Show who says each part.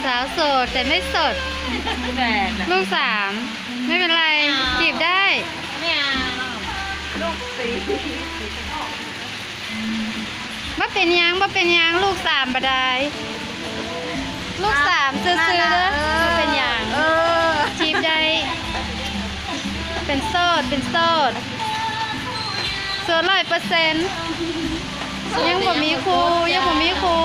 Speaker 1: สาวโสดแต่ไม่สด
Speaker 2: แฟน
Speaker 1: ลูก3ไม่เป็นไรจีบได้
Speaker 2: ไม่เอาลูกสี
Speaker 1: บ่เป็นหยังบ่เป็นหยังลูก3บ่ได้ลูก3ซื้อๆเด้อบ่เป็นหยังจีบได้เป็นโสดเป็นโสด100%ยังบ่มีครูยังบ่มีครู